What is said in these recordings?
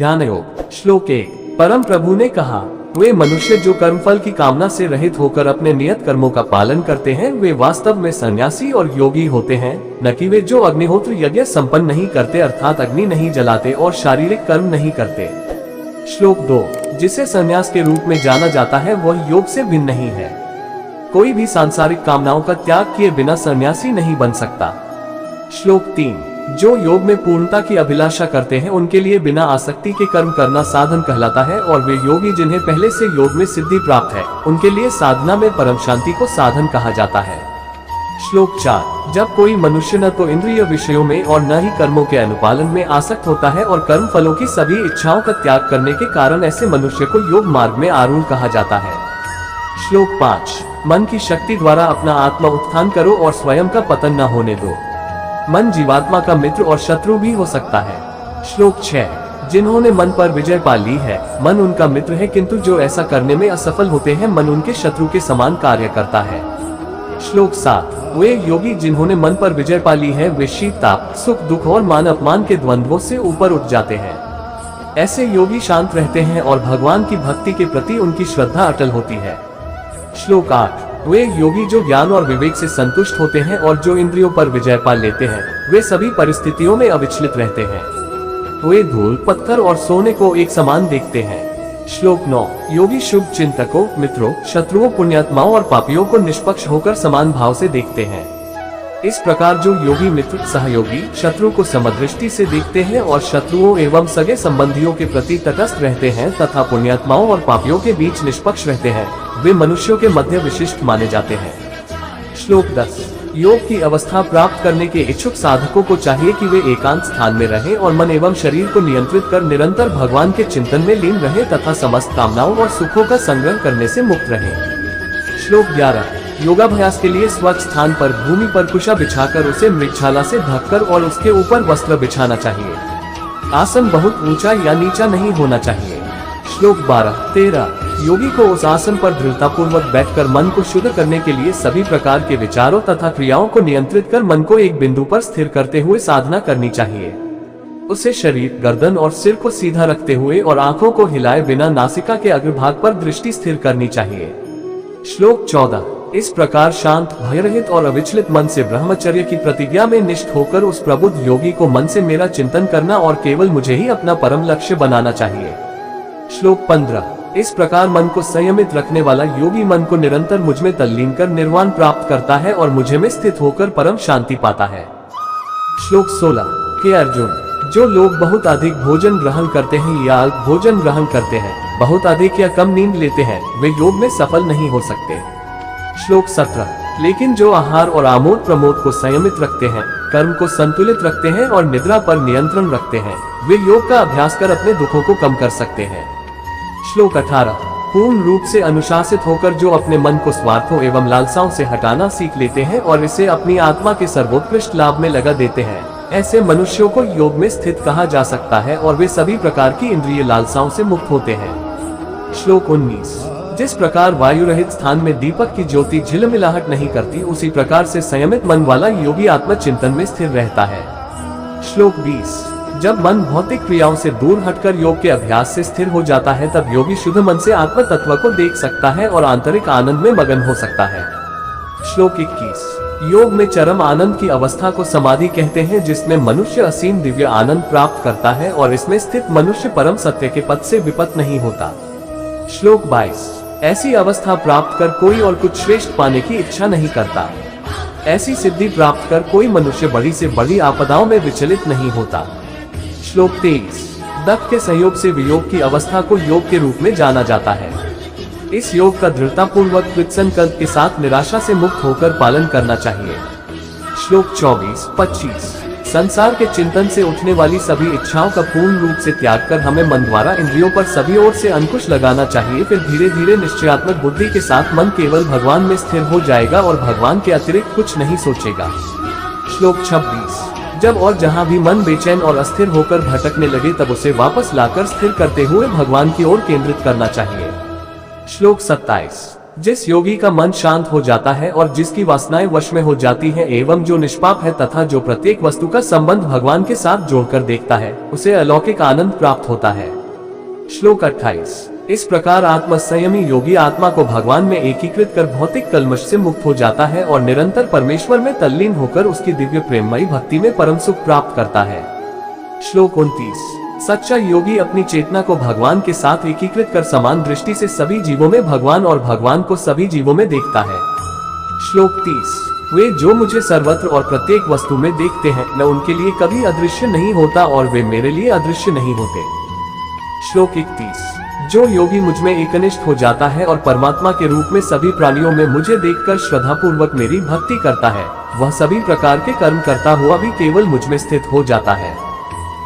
ध्यान योग। श्लोक 1। परम प्रभु ने कहा, वे मनुष्य जो कर्मफल की कामना से रहित होकर अपने नियत कर्मों का पालन करते हैं वे वास्तव में सन्यासी और योगी होते हैं, न कि वे जो अग्निहोत्र यज्ञ संपन्न नहीं करते अर्थात अग्नि नहीं जलाते और शारीरिक कर्म नहीं करते। श्लोक 2। जिसे सन्यास के रूप में जाना जाता है वह योग से भिन्न नहीं है। कोई भी सांसारिक कामनाओं का त्याग किए बिना सन्यासी नहीं बन सकता। श्लोक 3। जो योग में पूर्णता की अभिलाषा करते हैं उनके लिए बिना आसक्ति के कर्म करना साधन कहलाता है और वे योगी जिन्हें पहले से योग में सिद्धि प्राप्त है उनके लिए साधना में परम शांति को साधन कहा जाता है। श्लोक 4। जब कोई मनुष्य न तो इंद्रिय विषयों में और न ही कर्मों के अनुपालन में आसक्त होता है और कर्म फलों की सभी इच्छाओं का त्याग करने के कारण ऐसे मनुष्य को योग मार्ग में आरूढ़ कहा जाता है। श्लोक 5। मन की शक्ति द्वारा अपना आत्मा उत्थान करो और स्वयं का पतन न होने दो। मन जीवात्मा का मित्र और शत्रु भी हो सकता है। श्लोक 6। जिन्होंने मन पर विजय पा ली है मन उनका मित्र है, किंतु जो ऐसा करने में असफल होते हैं मन उनके शत्रु के समान कार्य करता है। श्लोक 7। वे योगी जिन्होंने मन पर विजय पा ली है वे शीत ताप सुख दुख और मान अपमान के द्वंद्वों से ऊपर उठ जाते हैं। ऐसे योगी शांत रहते हैं और भगवान की भक्ति के प्रति उनकी श्रद्धा अटल होती है। श्लोक 8। वे योगी जो ज्ञान और विवेक से संतुष्ट होते हैं और जो इंद्रियों पर विजय पा लेते हैं वे सभी परिस्थितियों में अविचलित रहते हैं। वे धूल पत्थर और सोने को एक समान देखते हैं। श्लोक 9। योगी शुभ चिंतकों मित्रों शत्रुओं पुण्यात्माओं और पापियों को निष्पक्ष होकर समान भाव से देखते हैं। इस प्रकार जो योगी मित्र सहयोगी शत्रु को समदृष्टि से देखते हैं और शत्रुओं एवं सगे संबंधियों के प्रति तटस्थ रहते हैं तथा पुण्यात्माओं और पापियों के बीच निष्पक्ष रहते हैं वे मनुष्यों के मध्य विशिष्ट माने जाते हैं। श्लोक 10। योग की अवस्था प्राप्त करने के इच्छुक साधकों को चाहिए कि वे एकांत स्थान में रहें और मन एवं शरीर को नियंत्रित कर निरंतर भगवान के चिंतन में लीन रहें तथा समस्त कामनाओं और सुखों का संग्रह करने से मुक्त रहें। श्लोक 11। योगाभ्यास के लिए स्वच्छ स्थान पर भूमि पर कुशा बिछाकर उसे मृगछाला से ढककर और उसके ऊपर वस्त्र बिछाना चाहिए। आसन बहुत ऊंचा या नीचा नहीं होना चाहिए। श्लोक 12-13। योगी को उस आसन पर दृढ़ता पूर्वक बैठकर मन को शुद्ध करने के लिए सभी प्रकार के विचारों तथा क्रियाओं को नियंत्रित कर मन को एक बिंदु पर स्थिर करते हुए साधना करनी चाहिए। उसे शरीर गर्दन और सिर को सीधा रखते हुए और आंखों को हिलाए बिना नासिका के अग्रभाग पर दृष्टि स्थिर करनी चाहिए। श्लोक 14। इस प्रकार शांत भयरहित और अविचलित मन से ब्रह्मचर्य की प्रतिज्ञा में निष्ठ होकर उस प्रबुद्ध योगी को मन से मेरा चिंतन करना और केवल मुझे ही अपना परम लक्ष्य बनाना चाहिए। श्लोक 15। इस प्रकार मन को संयमित रखने वाला योगी मन को निरंतर मुझ में तल्लीन कर निर्वाण प्राप्त करता है और मुझे में स्थित होकर परम शांति पाता है। श्लोक 16। हे अर्जुन जो लोग बहुत अधिक भोजन ग्रहण करते हैं या अल्प भोजन ग्रहण करते हैं बहुत अधिक या कम नींद लेते हैं वे योग में सफल नहीं हो सकते। श्लोक 17। लेकिन जो आहार और आमोद प्रमोद को संयमित रखते हैं कर्म को संतुलित रखते हैं और निद्रा पर नियंत्रण रखते हैं वे योग का अभ्यास कर अपने दुखों को कम कर सकते हैं। श्लोक 18। पूर्ण रूप से अनुशासित होकर जो अपने मन को स्वार्थों एवं लालसाओं से हटाना सीख लेते हैं और इसे अपनी आत्मा के सर्वोत्कृष्ट लाभ में लगा देते हैं ऐसे मनुष्यों को योग में स्थित कहा जा सकता है और वे सभी प्रकार की इंद्रिय लालसाओं से मुक्त होते हैं। श्लोक 19। जिस प्रकार वायु रहित स्थान में दीपक की ज्योति झिलमिलाहट नहीं करती उसी प्रकार से संयमित मन वाला योगी आत्म चिंतन में स्थिर रहता है। श्लोक 20। जब मन भौतिक क्रियाओं से दूर हटकर योग के अभ्यास से स्थिर हो जाता है तब योगी शुद्ध मन से आत्म तत्व को देख सकता है और आंतरिक आनंद में मगन हो सकता है। श्लोक 21। योग में चरम आनंद की अवस्था को समाधि कहते हैं जिसमें मनुष्य असीम दिव्य आनंद प्राप्त करता है और इसमें स्थित मनुष्य परम सत्य के पद से विपत नहीं होता। श्लोक 22। ऐसी अवस्था प्राप्त कर कोई और कुछ श्रेष्ठ पाने की इच्छा नहीं करता। ऐसी सिद्धि प्राप्त कर कोई मनुष्य बड़ी से बड़ी आपदाओं में विचलित नहीं होता। श्लोक 23। दत्त के संयोग से वियोग की अवस्था को योग के रूप में जाना जाता है। इस योग का दृढ़ता पूर्वक कृतसंकल्प के साथ निराशा से मुक्त होकर पालन करना चाहिए। श्लोक 24-25। संसार के चिंतन से उठने वाली सभी इच्छाओं का पूर्ण रूप से त्याग कर हमें मन द्वारा इंद्रियों पर सभी ओर से अंकुश लगाना चाहिए। फिर धीरे धीरे निश्चयात्मक बुद्धि के साथ मन केवल भगवान में स्थिर हो जाएगा और भगवान के अतिरिक्त कुछ नहीं सोचेगा। श्लोक 26। जब और जहाँ भी मन बेचैन और अस्थिर होकर भटकने लगे तब उसे वापस लाकर स्थिर करते हुए भगवान की ओर केंद्रित करना चाहिए। श्लोक 27। जिस योगी का मन शांत हो जाता है और जिसकी वासनाएं वश में हो जाती हैं एवं जो निष्पाप है तथा जो प्रत्येक वस्तु का संबंध भगवान के साथ जोड़कर देखता है, उसे अलौकिक आनंद प्राप्त होता है। श्लोक 28। इस प्रकार आत्मसंयमी योगी आत्मा को भगवान में एकीकृत कर भौतिक कल्मश से मुक्त हो जाता है और निरंतर परमेश्वर में तल्लीन होकर उसकी दिव्य प्रेममयी भक्ति में परम सुख प्राप्त करता है। श्लोक 29। सच्चा योगी अपनी चेतना को भगवान के साथ एकीकृत कर समान दृष्टि से सभी जीवों में भगवान और भगवान को सभी जीवों में देखता है। श्लोक 30। वे जो मुझे सर्वत्र और प्रत्येक वस्तु में देखते हैं, मैं उनके लिए कभी अदृश्य नहीं होता और वे मेरे लिए अदृश्य नहीं होते। श्लोक 31। जो योगी मुझ में एकनिष्ठ हो जाता है और परमात्मा के रूप में सभी प्राणियों में मुझे देखकर श्रद्धा पूर्वक मेरी भक्ति करता है, वह सभी प्रकार के कर्म करता हुआ भी केवल मुझ में स्थित हो जाता है।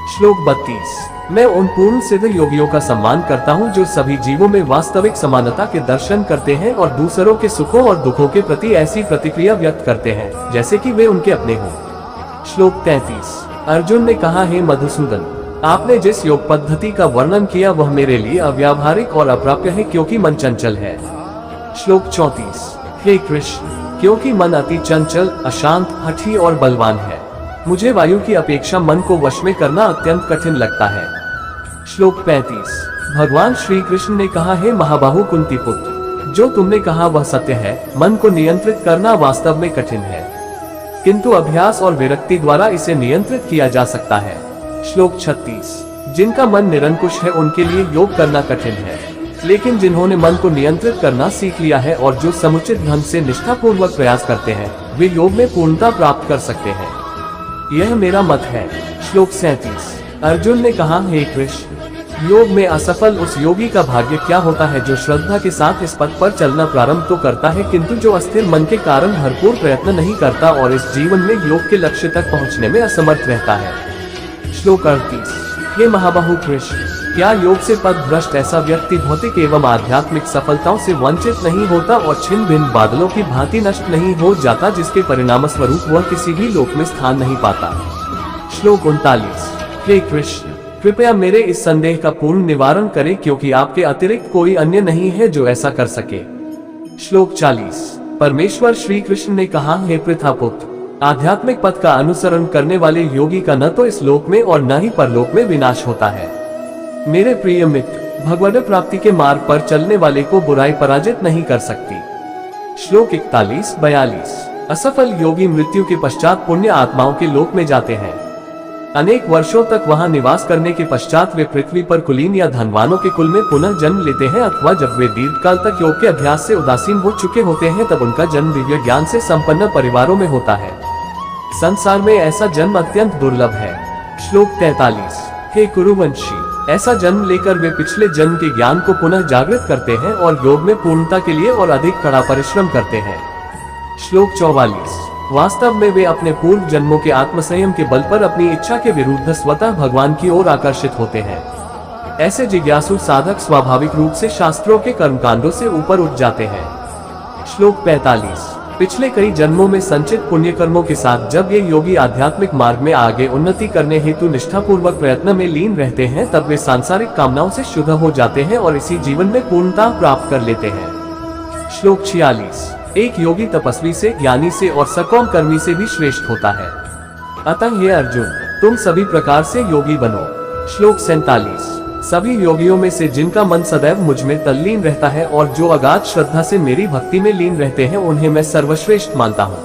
श्लोक 32। मैं उन पूर्ण सिद्ध योगियों का सम्मान करता हूँ जो सभी जीवों में वास्तविक समानता के दर्शन करते हैं और दूसरों के सुखों और दुखों के प्रति ऐसी प्रतिक्रिया व्यक्त करते हैं जैसे कि वे उनके अपने हों। श्लोक 33। अर्जुन ने कहा, हे मधुसूदन, आपने जिस योग पद्धति का वर्णन किया वह मेरे लिए अव्यावहारिक और अप्राप्य है क्योंकि मन चंचल है। श्लोक 34। हे कृष्ण, क्योंकि मन अति चंचल, अशांत, हठी और बलवान है, मुझे वायु की अपेक्षा मन को वश में करना अत्यंत कठिन लगता है। श्लोक 35। भगवान श्री कृष्ण ने कहा, हे महाबाहु कुंती पुत्र, जो तुमने कहा वह सत्य है, मन को नियंत्रित करना वास्तव में कठिन है, किंतु अभ्यास और विरक्ति द्वारा इसे नियंत्रित किया जा सकता है। श्लोक 36। जिनका मन निरंकुश है उनके लिए योग करना कठिन है, लेकिन जिन्होंने मन को नियंत्रित करना सीख लिया है और जो समुचित ढंग से निष्ठापूर्वक प्रयास करते हैं, वे योग में पूर्णता प्राप्त कर सकते हैं। यह मेरा मत है। श्लोक 37। अर्जुन ने कहा, हे कृष्ण, योग में असफल उस योगी का भाग्य क्या होता है जो श्रद्धा के साथ इस पथ पर चलना प्रारंभ तो करता है किंतु जो अस्थिर मन के कारण भरपूर प्रयत्न नहीं करता और इस जीवन में योग के लक्ष्य तक पहुंचने में असमर्थ रहता है। श्लोक 38। हे महाबाहु कृष्ण, क्या योग से पथ भ्रष्ट ऐसा व्यक्ति भौतिक एवं आध्यात्मिक सफलताओं से वंचित नहीं होता और छिन्न भिन्न बादलों की भांति नष्ट नहीं हो जाता जिसके परिणाम स्वरूप वह किसी भी लोक में स्थान नहीं पाता। श्लोक 39। हे कृष्ण, कृपया मेरे इस संदेह का पूर्ण निवारण करें क्योंकि आपके अतिरिक्त कोई अन्य नहीं है जो ऐसा कर सके। श्लोक 40। परमेश्वर श्री कृष्ण ने कहा, हे पृथापुत्र, आध्यात्मिक पथ का अनुसरण करने वाले योगी का न तो इस लोक में और न ही परलोक में विनाश होता है। मेरे प्रिय मित्र, भगवद प्राप्ति के मार्ग पर चलने वाले को बुराई पराजित नहीं कर सकती। श्लोक 41-42। असफल योगी मृत्यु के पश्चात पुण्य आत्माओं के लोक में जाते हैं। अनेक वर्षों तक वहां निवास करने के पश्चात वे पृथ्वी पर कुलीन या धनवानों के कुल में पुनः जन्म लेते हैं अथवा जब वे दीर्घकाल तक योग के अभ्यास से उदासीन हो चुके होते हैं तब उनका जन्म दिव्य ज्ञान से संपन्न परिवारों में होता है। संसार में ऐसा जन्म अत्यंत दुर्लभ है। श्लोक 43। हे कुरुवंशी, ऐसा जन्म लेकर वे पिछले जन्म के ज्ञान को पुनः जागृत करते हैं और योग में पूर्णता के लिए और अधिक कड़ा परिश्रम करते हैं। श्लोक 44। वास्तव में वे अपने पूर्व जन्मों के आत्मसंयम के बल पर अपनी इच्छा के विरुद्ध स्वतः भगवान की ओर आकर्षित होते हैं। ऐसे जिज्ञासु साधक स्वाभाविक रूप से शास्त्रों के कर्मकांडों से ऊपर उठ जाते हैं। श्लोक 45। पिछले कई जन्मों में संचित पुण्य कर्मों के साथ जब ये योगी आध्यात्मिक मार्ग में आगे उन्नति करने हेतु निष्ठापूर्वक प्रयत्न में लीन रहते हैं तब वे सांसारिक कामनाओं से शुद्ध हो जाते हैं और इसी जीवन में पूर्णता प्राप्त कर लेते हैं। श्लोक 46। एक योगी तपस्वी से, ज्ञानी से और सकौम कर्मी से भी श्रेष्ठ होता है, अतः हे अर्जुन, तुम सभी प्रकार से योगी बनो। श्लोक 47। सभी योगियों में से जिनका मन सदैव मुझ में तल्लीन रहता है और जो अगाध श्रद्धा से मेरी भक्ति में लीन रहते हैं उन्हें मैं सर्वश्रेष्ठ मानता हूँ।